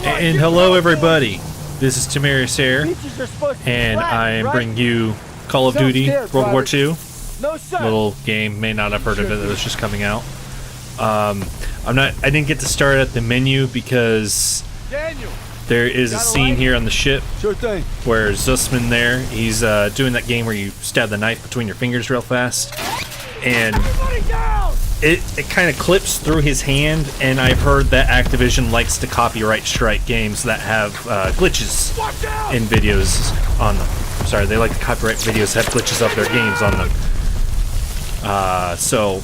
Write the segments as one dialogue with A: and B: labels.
A: And hello everybody, this is Temierus here, and I am bringing you Call of Duty World War II. Little game, may not have heard of it, that was just coming out. I didn't get to start at the menu because there is a scene here on the ship where Zussman there, he's doing that game where you stab the knife between your fingers real fast, and it kind of clips through his hand, and I've heard that Activision likes to copyright strike games that have glitches in videos on them. Sorry, they like to copyright videos that have glitches of their games on them. So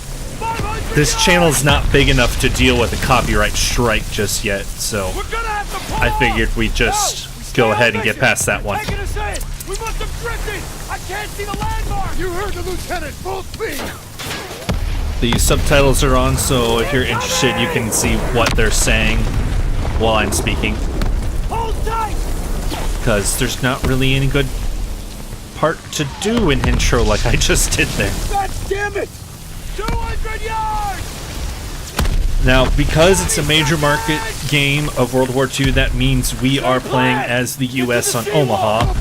A: this channel's not big enough to deal with a copyright strike just yet, so I figured we'd just go ahead and get past that one.
B: We must have drifted! I can't see the landmark! You heard the lieutenant! Full speed!
A: The subtitles are on, so if you're interested, you can see what they're saying while I'm speaking.
B: Hold tight!
A: Because there's not really any good part to do in intro like I just did there.
B: God damn it! 200 yards!
A: Now, because it's a major market game of World War II, that means we are playing as the US on Omaha,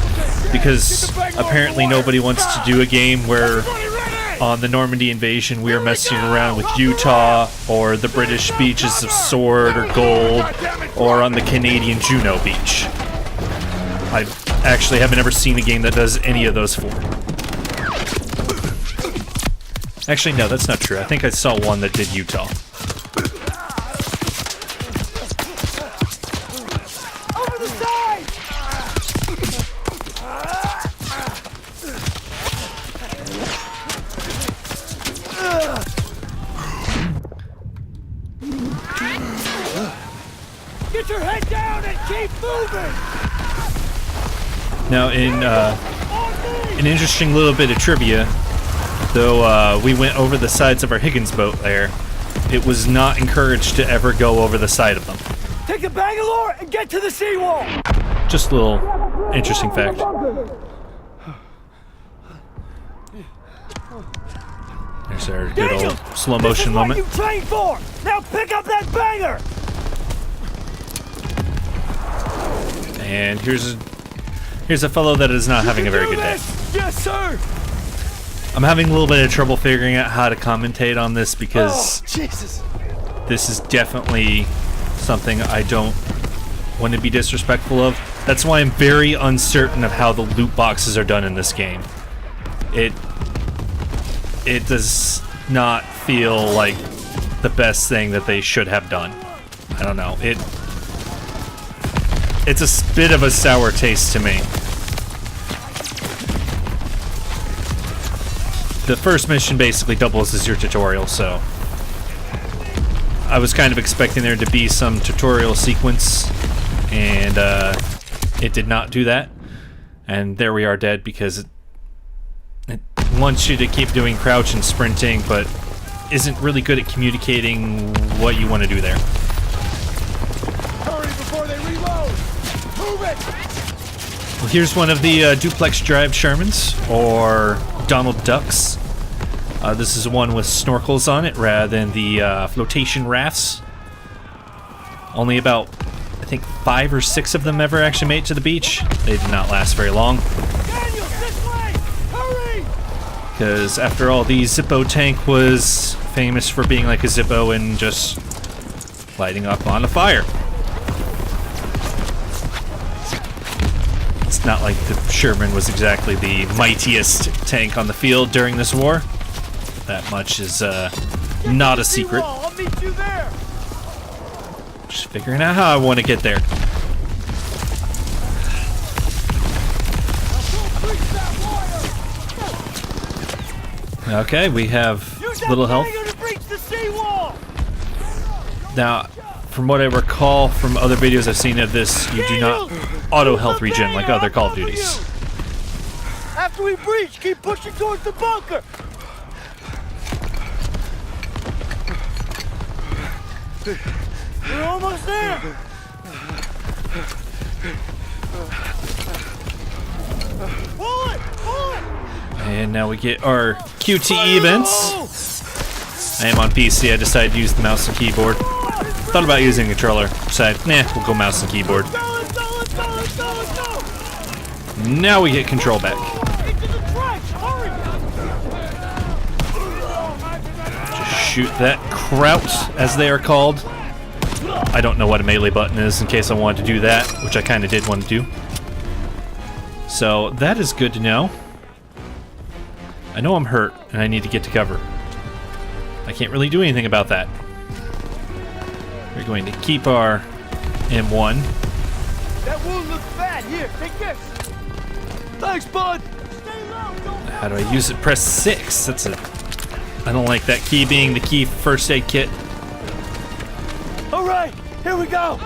A: because apparently nobody wants to do a game where on the Normandy invasion we are messing around with Utah or the British beaches of Sword or Gold or on the Canadian Juno beach. I actually haven't ever seen a game that does any of those four. Actually, no, that's not true. I think I saw one that did Utah.
B: Over the side! Get your head down and keep moving!
A: Now, in an interesting little bit of trivia, though we went over the sides of our Higgins boat there, it was not encouraged to ever go over the side of them.
B: Take the Bangalore and get to the seawall!
A: Just a little interesting fact. There's our good old slow motion moment.
B: This is what you trained for! Now pick up that banger!
A: And here's a fellow that is not having a very good day.
B: Yes, sir!
A: I'm having a little bit of trouble figuring out how to commentate on this because this is definitely something I don't want to be disrespectful of. That's why I'm very uncertain of how the loot boxes are done in this game. It does not feel like the best thing that they should have done. I don't know. It's a bit of a sour taste to me. The first mission basically doubles as your tutorial, so I was kind of expecting there to be some tutorial sequence, and it did not do that. And there we are dead because it wants you to keep doing crouch and sprinting, but isn't really good at communicating what you want to do there.
B: Hurry before they reload! Move it!
A: Well, here's one of the duplex drive Shermans, or Donald Ducks. This is one with snorkels on it rather than the flotation rafts. Only about, I think, 5 or 6 of them ever actually made it to the beach. They did not last very long.
B: Daniel, this way! Hurry!
A: Because after all, the Zippo tank was famous for being like a Zippo and just lighting up on a fire. It's not like the Sherman was exactly the mightiest tank on the field during this war. That much is not a secret.
B: I'll meet you there.
A: Just figuring out how I want to get there. Okay, we have little health. Now, from what I recall from other videos I've seen of this, you do not auto health regen like other Call of Duties.
B: After we breach, keep pushing towards the bunker. We're almost there. Pull it! Pull it!
A: And now we get our QTE events. I am on PC, I decided to use the mouse and keyboard. Thought about using a controller. Said, nah, we'll go mouse and keyboard. Now we get control back. Just shoot that kraut, as they are called. I don't know what a melee button is in case I wanted to do that, which I kind of did want to do. So that is good to know. I know I'm hurt and I need to get to cover. I can't really do anything about that. We're going to keep our M1.
B: That wound looks bad. Here, take this. Thanks, bud.
A: How do I use it? Press 6. That's a... I don't like that key being the key for first aid kit.
B: All right, here we go.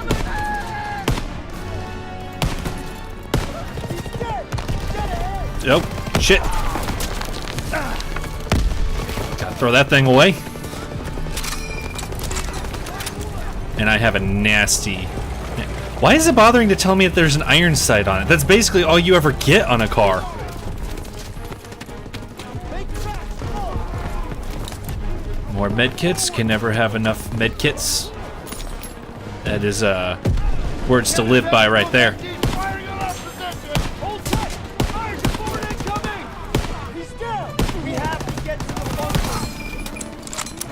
A: Oh, shit. Gotta throw that thing away. And I have a nasty... Why is it bothering to tell me if there's an iron sight on it? That's basically all you ever get on a car. More medkits. Can never have enough medkits. That is words to live by right there.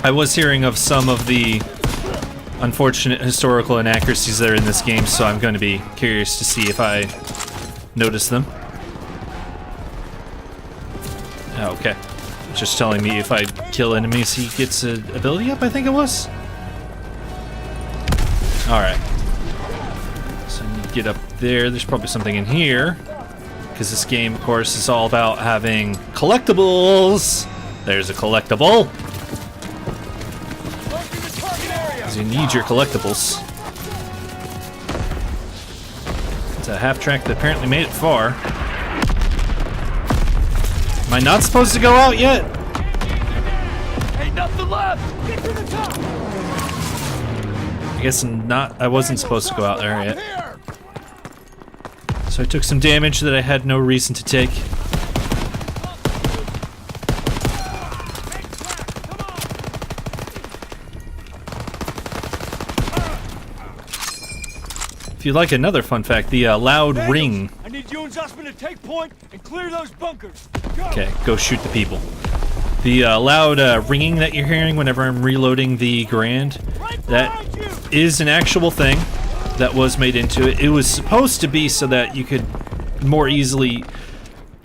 A: I was hearing of some of the unfortunate historical inaccuracies that are in this game, so I'm going to be curious to see if I notice them. Oh, okay. Just telling me if I kill enemies, he gets an ability up, I think it was. Alright. So I need to get up there. There's probably something in here. Because this game, of course, is all about having collectibles. There's a collectible. You need your collectibles. It's a half track that apparently made it far. Am I not supposed to go out yet?
B: Ain't nothing left. Get to the top.
A: I guess I wasn't supposed to go out there yet. So I took some damage that I had no reason to take. If you'd like another fun fact, the loud ring.
B: I need you and Zussman to take point and clear those bunkers. Go.
A: Okay, go shoot the people. The loud ringing that you're hearing whenever I'm reloading the Grand, that is an actual thing that was made into it. It was supposed to be so that you could more easily,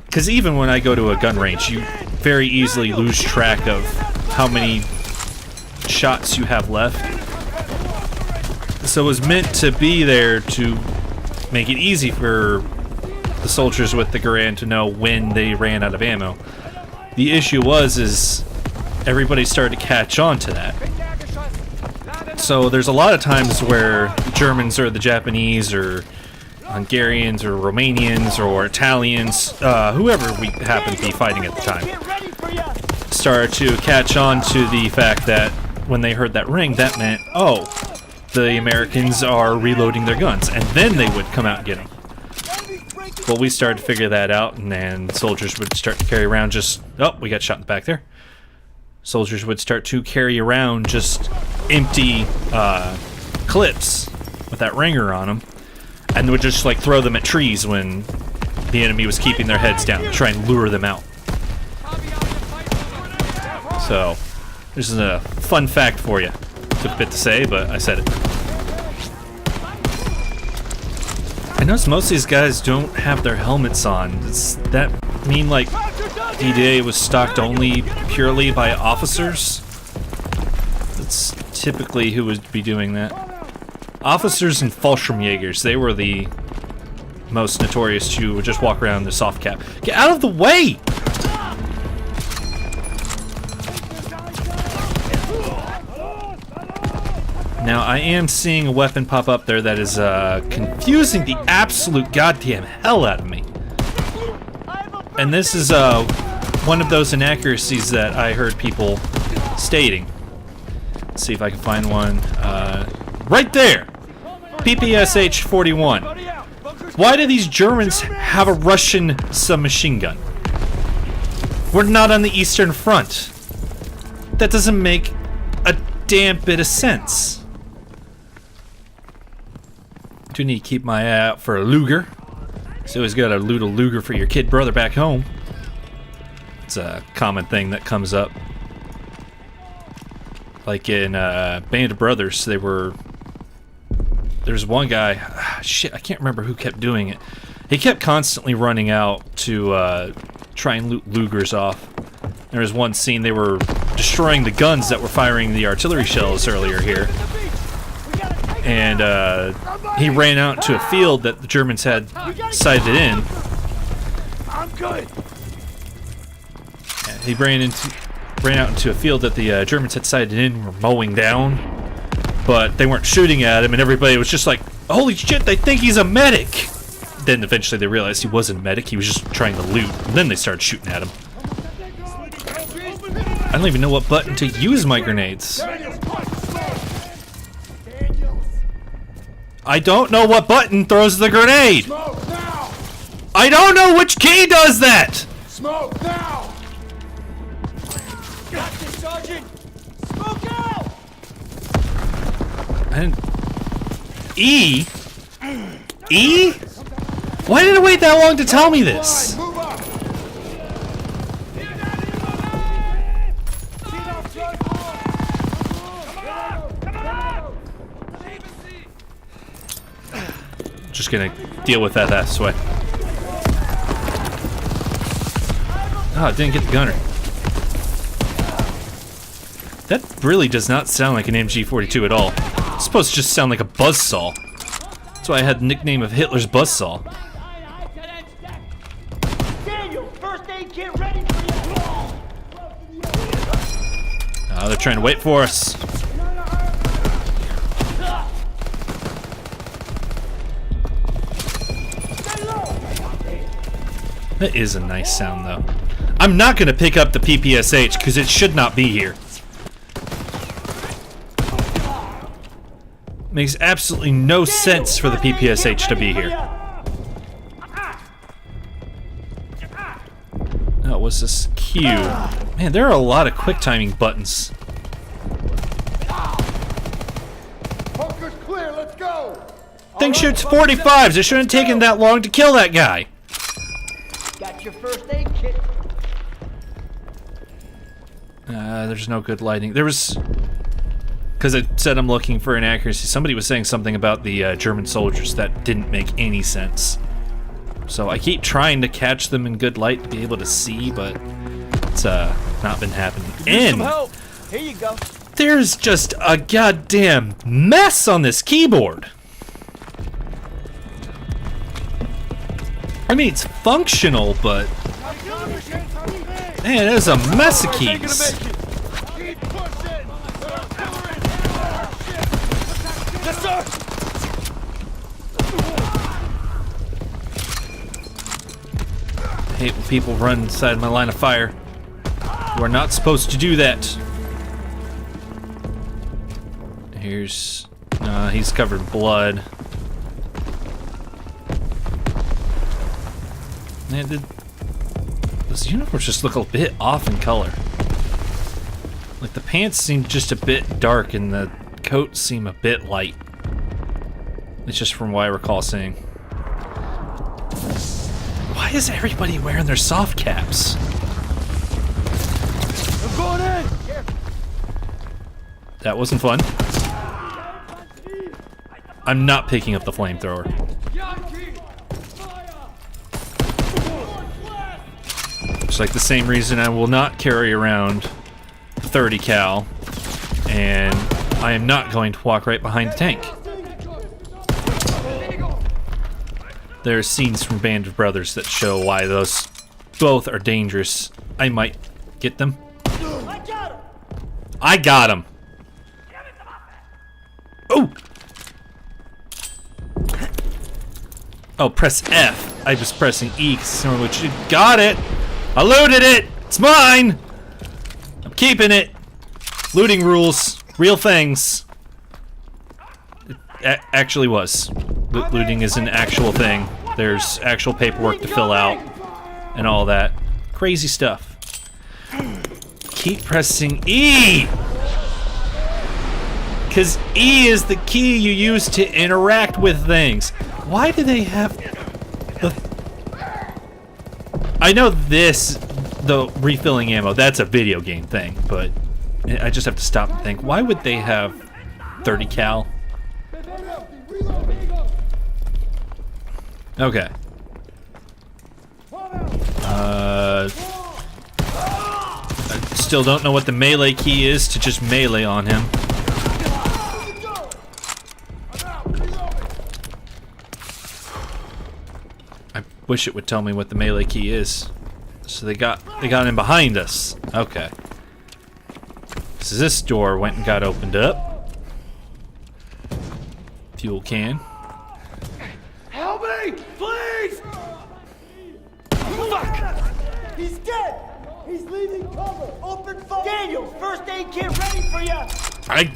A: because even when I go to a gun range, you very easily lose track of how many shots you have left. So it was meant to be there to make it easy for the soldiers with the Garand to know when they ran out of ammo. The issue is everybody started to catch on to that. So there's a lot of times where the Germans or the Japanese or Hungarians or Romanians or Italians, whoever we happen to be fighting at the time, started to catch on to the fact that when they heard that ring, that meant, oh, the Americans are reloading their guns, and then they would come out and get them. Well, we started to figure that out, and then soldiers would start to carry around just... Oh, we got shot in the back there. Soldiers would start to carry around just empty clips with that ringer on them, and would just like throw them at trees when the enemy was keeping their heads down to try and lure them out. So, this is a fun fact for you. Took a bit to say, but I said it. I notice most of these guys don't have their helmets on. Does that mean like D-Day was stocked only purely by officers? That's typically who would be doing that. Officers and Fallschirmjägers, they were the most notorious to just walk around in the soft cap. Get out of the way! Now, I am seeing a weapon pop up there that is confusing the absolute goddamn hell out of me. And this is one of those inaccuracies that I heard people stating. Let's see if I can find one. Right there! PPSH 41. Why do these Germans have a Russian submachine gun? We're not on the Eastern Front. That doesn't make a damn bit of sense. Do need to keep my eye out for a Luger. So always gotta loot a Luger for your kid brother back home. It's a common thing that comes up. Like in Band of Brothers, there's one guy, shit, I can't remember who kept doing it. He kept constantly running out to try and loot Lugers off. There was one scene they were destroying the guns that were firing the artillery shells earlier here. And he ran out to a field that the Germans had sighted in.
B: I'm good.
A: He ran out into a field that the Germans had sighted in and were mowing down. But they weren't shooting at him, and everybody was just like, holy shit, they think he's a medic! Then eventually they realized he wasn't a medic, he was just trying to loot. And then they started shooting at him. I don't even know what button to use my grenades. I don't know what button throws the grenade! I don't know which key does that!
B: Smoke now! Got this, Sergeant! Smoke out!
A: And E? E? Why did it wait that long to tell me this?
B: Move up!
A: Just gonna deal with that way. Oh, I didn't get the gunner. That really does not sound like an MG42 at all. It's supposed to just sound like a buzzsaw. That's why I had the nickname of Hitler's buzzsaw.
C: Daniel, first aid kit ready for you.
A: Oh, they're trying to wait for us. That is a nice sound, though. I'm not going to pick up the PPSH because it should not be here. Makes absolutely no sense for the PPSH to be here. Oh, what's this? Q. Man, there are a lot of quick timing buttons.
B: Bunker's clear, let's go!
A: Thing shoots 45s. It shouldn't have taken that long to kill that guy.
C: Got your first aid kit.
A: There's no good lighting. There was... Because it said I'm looking for inaccuracy. Somebody was saying something about the German soldiers that didn't make any sense. So I keep trying to catch them in good light to be able to see, but it's not been happening.
C: Some help. Here you go.
A: There's just a goddamn mess on this keyboard. I mean, it's functional, but man, there's a mess of keys.
B: Yes, sir!
A: I hate when people run inside my line of fire. You are not supposed to do that. Here's... he's covered in blood. Man, those uniforms just look a bit off in color. Like, the pants seem just a bit dark and the coats seem a bit light. It's just from what I recall seeing. Why is everybody wearing their soft caps?
B: I'm going in!
A: That wasn't fun. I'm not picking up the flamethrower. It's like the same reason I will not carry around the 30 cal, and I am not going to walk right behind the tank. There are scenes from Band of Brothers that show why those both are dangerous. I might get them. I got him! Oh! Oh, press F. I was pressing E because which got it! I looted it! It's mine! I'm keeping it! Looting rules. Real things. It actually was. Looting is an actual thing. There's actual paperwork to fill out and all that. Crazy stuff. Keep pressing E! Because E is the key you use to interact with things. Why do they have the... I know this, the refilling ammo, that's a video game thing, but I just have to stop and think, why would they have 30 cal? Okay. I still don't know what the melee key is to just melee on him. I wish it would tell me what the melee key is. So they got him behind us. Okay. So this door went and got opened up. Fuel can.
B: Help me, please!
C: Fuck! He's dead! He's leaving cover! Open fire! Daniel, first aid kit ready for you!
A: I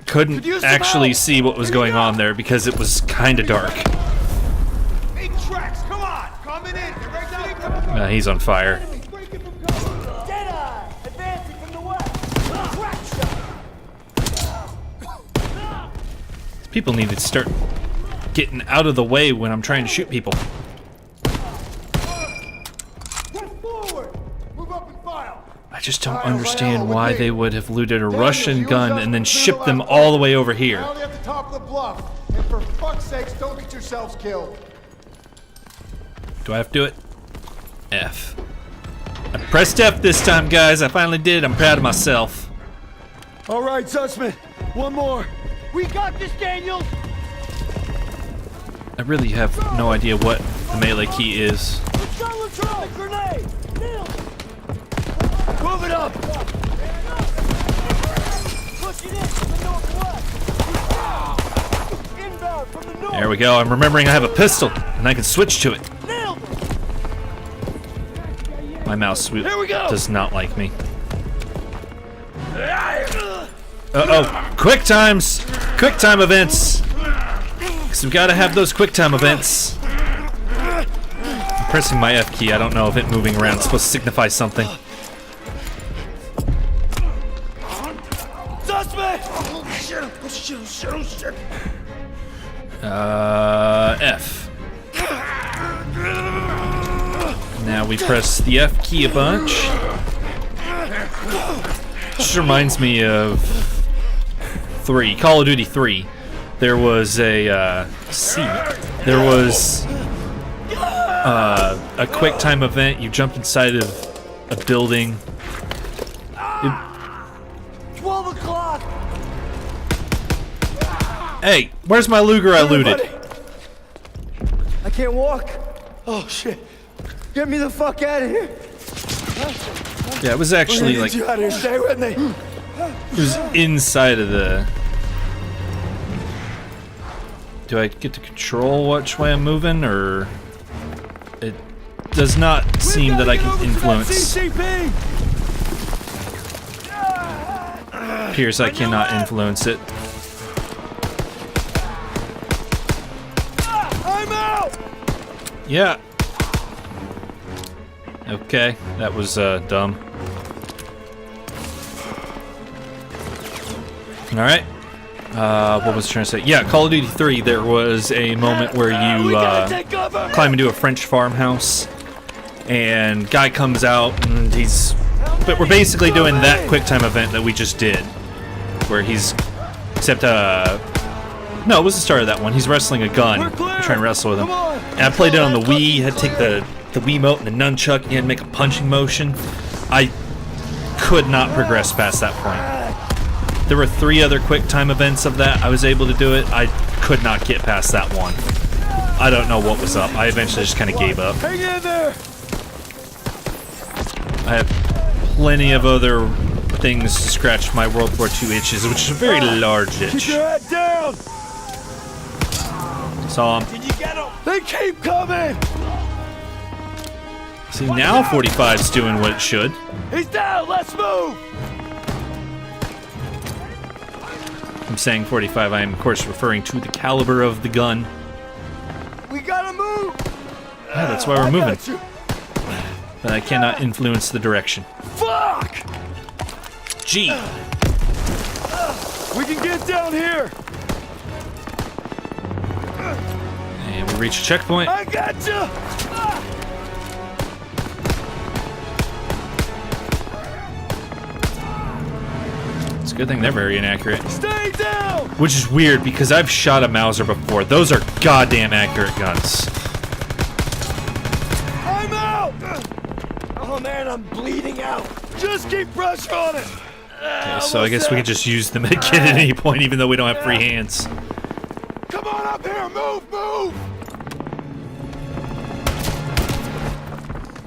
A: couldn't actually see what was going on there because it was kind of dark.
B: Big tracks, come on! Coming in, directly.
A: He's on fire.
C: Deadeye! Advancing from the west! Crack shot!
A: People need to start getting out of the way when I'm trying to shoot people. I just don't understand why they would have looted a Russian gun and then shipped them all the way over here.
D: At the top of the bluff, and for fuck's sakes, don't get yourselves killed.
A: Do I have to do it? F. I pressed F this time, guys. I finally did. I'm proud of myself.
B: All right, Sussman, one more.
C: We got this, Daniel!
A: I really have no idea what the melee key is.
C: Let's go, grenade! Nailed it!
B: Move it up!
C: Pushing in from the northwest! Inbound from the north!
A: There we go. I'm remembering I have a pistol, and I can switch to it.
C: Nailed it!
A: My mouse does not like me. Uh-oh. Quick times! Quick time events! Because we've got to have those quick time events. I'm pressing my F key. I don't know if it moving around is supposed to signify something. F. Now we press the F key a bunch. This reminds me of 3, Call of Duty 3. There was a a quick time event. You jumped inside of a building.
C: 12 o'clock!
A: Hey, where's my Luger I looted?
B: I can't walk. Oh shit! Get me the fuck out of here!
A: Yeah, it was actually like
B: Get you out of here. Stay with me.
A: it was inside of the. Do I get to control which way I'm moving, or it does not seem that I can influence? Appears I cannot influence it.
B: I'm out.
A: Yeah. Okay, that was dumb. All right. What was I trying to say? Yeah, Call of Duty 3. There was a moment where you climb into a French farmhouse, and guy comes out, and but we're basically doing that quick time event that we just did, where he's, except no, it was the start of that one. He's wrestling a gun. I'm trying to wrestle with him. And I played it on the Wii. You had to take the Wiimote and the nunchuck, and you had to make a punching motion. I could not progress past that point. There were 3 other quick time events of that. I was able to do it. I could not get past that one. I don't know what was up. I eventually just kind of gave up.
B: Hang in there.
A: I have plenty of other things to scratch my World War II itches, which is a very large
B: Keep
A: itch.
B: your head down.
A: Saw him.
B: Did you get him? They keep coming.
A: See, now 45's doing what it should.
B: He's down. Let's move.
A: I'm saying 45, I am of course referring to the caliber of the gun.
B: We gotta move.
A: Yeah, that's why we're moving. But I cannot influence the direction.
B: Fuck.
A: G.
B: We can get down here.
A: And we reach a checkpoint.
B: I got you.
A: It's a good thing they're very inaccurate.
B: Stay down.
A: Which is weird because I've shot a Mauser before. Those are goddamn accurate guns.
B: I'm out.
C: Oh man, I'm bleeding out.
B: Just keep pressure on it.
A: Okay, so I guess we could just use the med kit at any point, even though we don't have free hands.
D: Come on up here, move!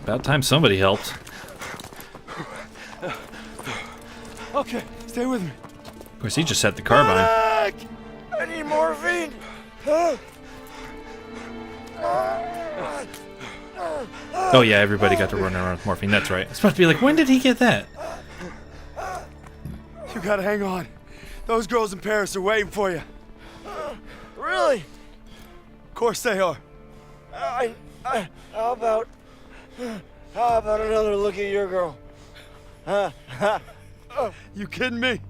A: About time somebody helped.
B: Okay, stay with me.
A: Of course, he just had the carbine.
B: Back! I need morphine.
A: Oh yeah, everybody got to run around with morphine. That's right. It's supposed to be like, when did he get that?
B: You gotta hang on. Those girls in Paris are waiting for you. Really? Of course they are.
C: How about another look at your girl?
B: You kidding me?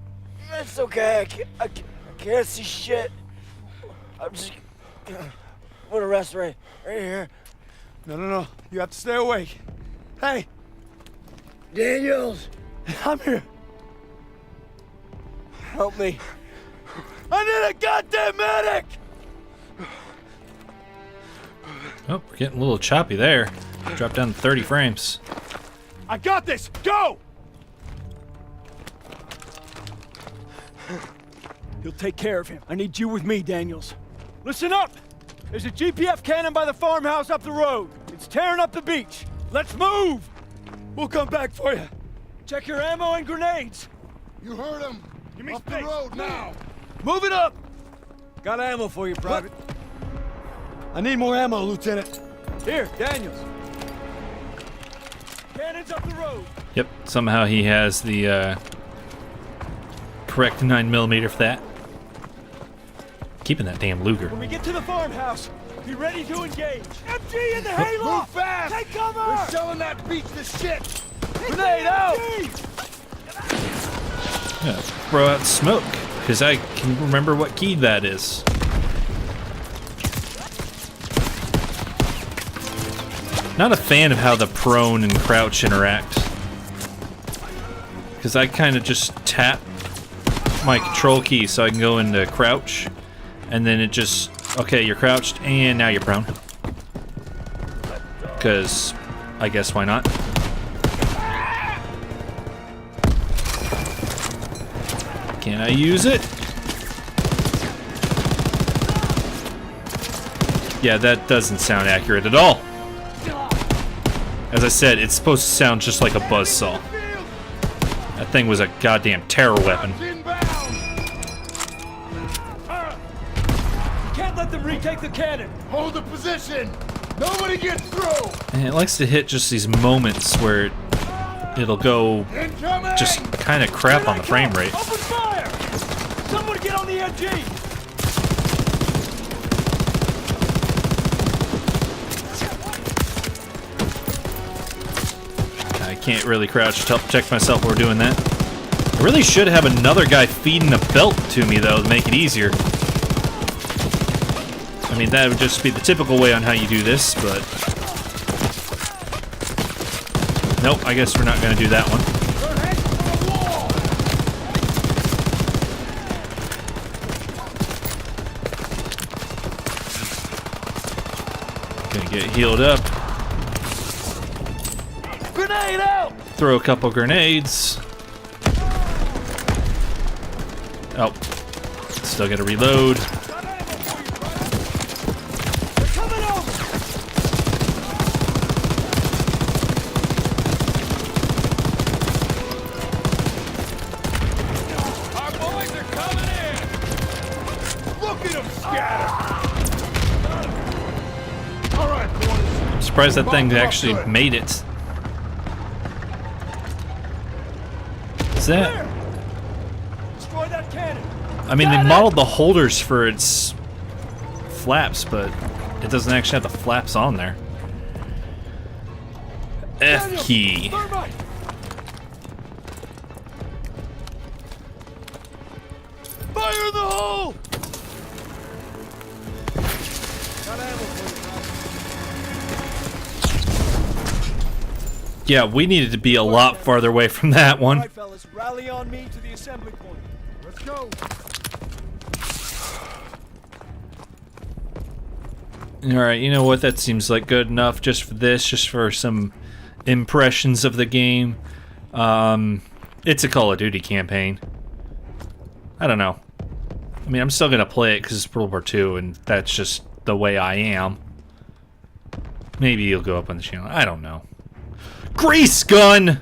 C: It's okay. I can't see shit. I'm just gonna rest right here.
B: No. You have to stay awake. Hey,
C: Daniels,
B: I'm here.
C: help me.
B: I need a goddamn medic!
A: Oh, we're getting a little choppy there. Dropped down to 30 frames.
B: I got this! Go!
E: You'll take care of him. I need you with me, Daniels. Listen up! There's a GPF cannon by the farmhouse up the road. It's tearing up the beach. Let's move!
B: We'll come back for you.
E: Check your ammo and grenades.
D: You heard him.
E: Give me
D: Up
E: space.
D: the road now.
B: Move it up!
E: Got ammo for you, Private.
B: I need more ammo, Lieutenant.
E: Here, Daniels. Cannon's up the road.
A: Yep, somehow he has the correct 9mm for that. Keeping that damn Luger.
E: When we get to the farmhouse, be ready to engage. MG in the hayloft!
D: Move fast.
E: Take cover!
D: We're selling that beach to shit.
B: Grenade out!
A: Yeah, throw out smoke, because I can remember what key that is. Not a fan of how the prone and crouch interact. Because I kind of just tap my control key so I can go into crouch. And then it just, okay, you're crouched, and now you're prone. Because, I guess, why not? Can I use it? Yeah, that doesn't sound accurate at all. As I said, it's supposed to sound just like a buzzsaw. That thing was a goddamn terror weapon.
E: Can't let them retake the cannon.
D: Hold the position. Nobody gets through.
A: And it likes to hit just these moments where it'll go
D: Incoming.
A: just kind of crap on the frame rate.
E: Open fire! Someone get on the MG!
A: I can't really crouch to check myself while we're doing that. I really should have another guy feeding a belt to me, though, to make it easier. I mean, that would just be the typical way on how you do this, but... Nope, I guess we're not going to do that one. Gonna get healed up.
B: Grenade out!
A: Throw a couple grenades. Oh. Still gotta reload.
E: They're coming over!
D: Our boys are coming in. Look at them scatter. All right, boys.
A: I'm surprised that thing actually made it. Is that?
E: Destroy that cannon!
A: I mean, they modeled the holders for its flaps, but it doesn't actually have the flaps on there. F key.
E: Thermite!
B: Move!
A: Yeah, we needed to be a lot farther away from that
E: All
A: one.
E: right, fellas, rally on me to the assembly point. Let's go.
A: Alright, you know what? That seems like good enough just for this, just for some impressions of the game. It's a Call of Duty campaign. I don't know. I mean, I'm still gonna play it because it's World War II, and that's just the way I am. Maybe you'll go up on the channel. I don't know. Grease gun!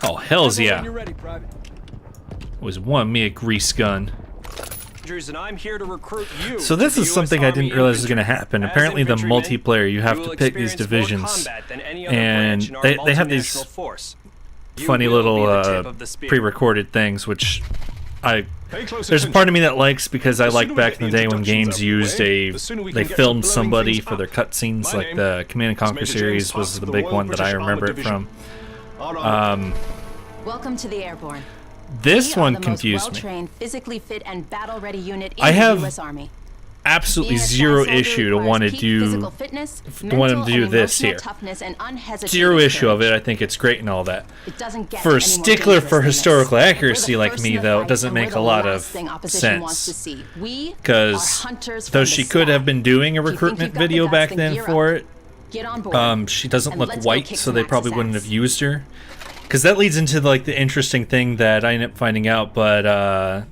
A: Oh, hells
E: When
A: yeah.
E: you're ready, Private.
A: Was one me a grease gun.
F: And I'm here to recruit you.
A: So this is something I didn't realize was going to happen.
F: As
A: Apparently the
F: infantrymen,
A: multiplayer, you have
F: you
A: to
F: will
A: pick these
F: experience more
A: divisions,
F: combat than any other
A: and
F: branch in our
A: they have these
F: multinational force. You
A: funny
F: will
A: little
F: be the tip of the spear.
A: pre-recorded things, which
D: Pay close
A: there's a
D: attention.
A: part of me that likes because I
D: The
A: like
D: sooner we
A: back
D: get
A: in the
D: the
A: day when
D: introductions
A: games
D: out
A: used
D: the way,
A: a
D: the sooner we
A: they
D: can get to
A: filmed
D: blowing
A: somebody
D: things
A: for their
D: up.
A: cutscenes,
D: My
A: like
D: name
A: the Command and Conquer
D: Major
A: series
D: James
A: was
D: Fox
A: the
D: of
A: big
D: Royal
A: one that I
D: British
A: remember
D: Armoured
A: it from.
D: Division. Our
G: Welcome to the Airborne.
A: This
G: We are
A: one
G: the most
A: confused me.
G: well-trained, physically fit, and battle-ready unit in
A: I have
G: the U.S. Army.
A: Absolutely
G: Being a
A: zero
G: spy soldier
A: issue to
G: requires
A: want to
G: peak
A: do
G: physical fitness,
A: want to
G: mental
A: do
G: and
A: this
G: emotional
A: here.
G: toughness, and unhesitating
A: Zero issue of
G: courage.
A: it. I think it's great and all that.
G: It doesn't get
A: For
G: any
A: a
G: more
A: stickler
G: dangerous
A: for
G: than this.
A: historical
G: We're the
A: accuracy like
G: first
A: me,
G: in the
A: though, it
G: fight,
A: doesn't
G: and we're
A: make a
G: the
A: lot
G: last
A: of
G: thing opposition wants to
A: sense.
G: see. We are
A: Because
G: hunters
A: though
G: from
A: she
G: the
A: could have
G: sky.
A: been doing a
G: If you think
A: recruitment
G: you've got the
A: video
G: guts,
A: back
G: then
A: then
G: gear
A: for
G: up.
A: it,
G: Get on board.
A: she doesn't
G: and
A: look
G: let's go
A: white,
G: kick
A: so
G: some
A: they probably
G: Axis
A: wouldn't
G: ass.
A: have used her. Because that leads into like the interesting thing that I ended up finding out. But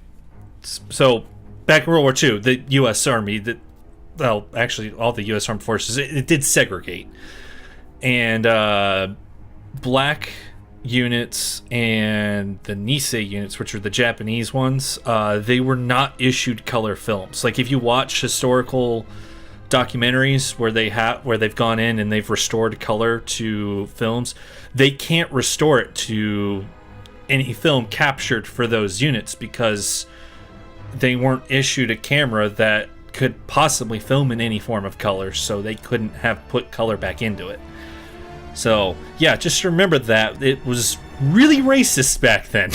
A: so back in World War II, the U.S. Army, well, actually all the U.S. Armed Forces, it did segregate, and black units and the Nisei units, which are the Japanese ones, they were not issued color films. Like if you watch historical documentaries where they've gone in and they've restored color to films, they can't restore it to any film captured for those units because they weren't issued a camera that could possibly film in any form of color, so they couldn't have put color back into it. So yeah, just remember that it was really racist back then.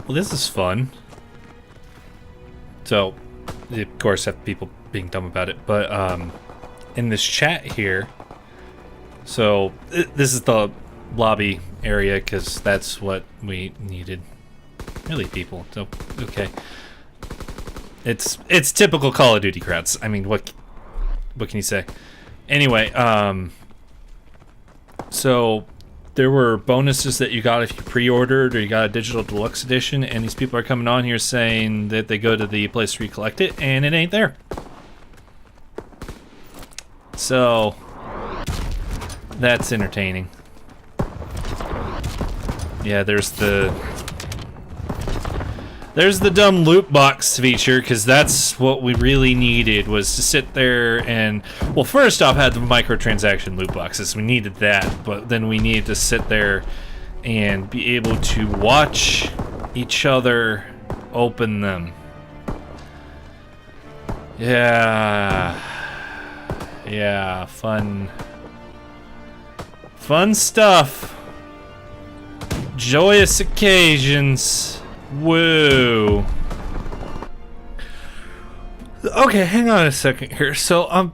A: Well, this is fun. So you, of course, have people being dumb about it, but in this chat here, so this is the lobby area because that's what we needed. Really, people. So okay, it's typical Call of Duty crowds. I mean, what can you say? Anyway, so there were bonuses that you got if you pre-ordered or you got a digital deluxe edition, and these people are coming on here saying that they go to the place where you collect it and it ain't there. So that's entertaining. Yeah, there's the dumb loot box feature, because that's what we really needed, was to sit there and, well, first off, had the microtransaction loot boxes. We needed that, but then we needed to sit there and be able to watch each other open them. Yeah, fun stuff. Joyous occasions. Woo. Okay, hang on a second here. So I'm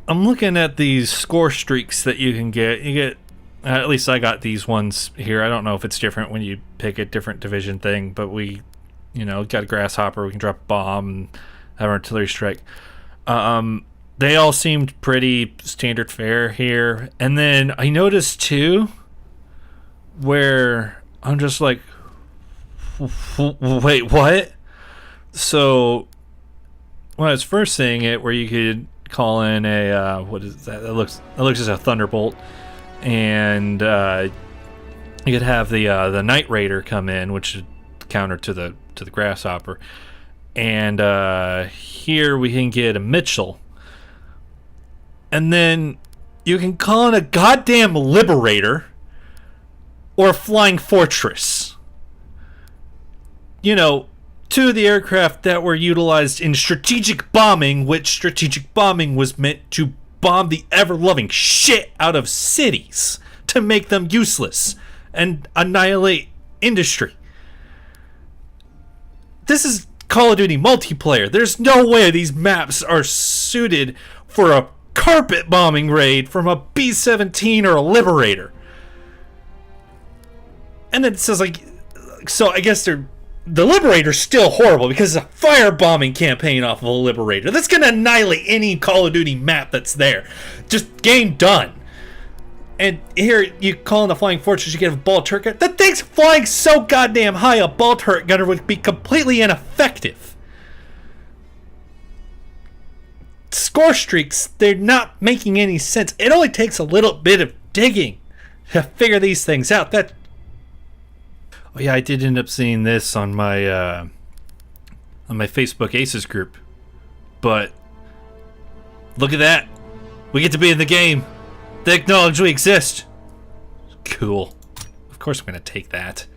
A: looking at these score streaks that you can get. You get at least I got these ones here. I don't know if it's different when you pick a different division thing, but we, got a grasshopper. We can drop a bomb and have an artillery strike. They all seemed pretty standard fare here. And then I noticed too, where I'm just like, wait, what? So when I was first seeing it, where you could call in a what is that? It looks as a thunderbolt, and you could have the Night Raider come in, which is counter to the grasshopper, and here we can get a Mitchell, and then you can call in a goddamn Liberator or a Flying Fortress. Two of the aircraft that were utilized in strategic bombing, which strategic bombing was meant to bomb the ever-loving shit out of cities to make them useless and annihilate industry. This is Call of Duty multiplayer. There's no way these maps are suited for a carpet bombing raid from a B-17 or a Liberator. And then it says, like, so I guess the Liberator's still horrible because it's a firebombing campaign off of a Liberator. That's going to annihilate any Call of Duty map that's there. Just game done. And here you call in the Flying Fortress, you get a ball turret gun. That thing's flying so goddamn high, a ball turret gunner would be completely ineffective. Score streaks, they're not making any sense. It only takes a little bit of digging to figure these things out. Oh yeah, I did end up seeing this on my Facebook Aces group. But look at that. We get to be in the game. They acknowledge we exist. Cool. Of course I'm going to take that.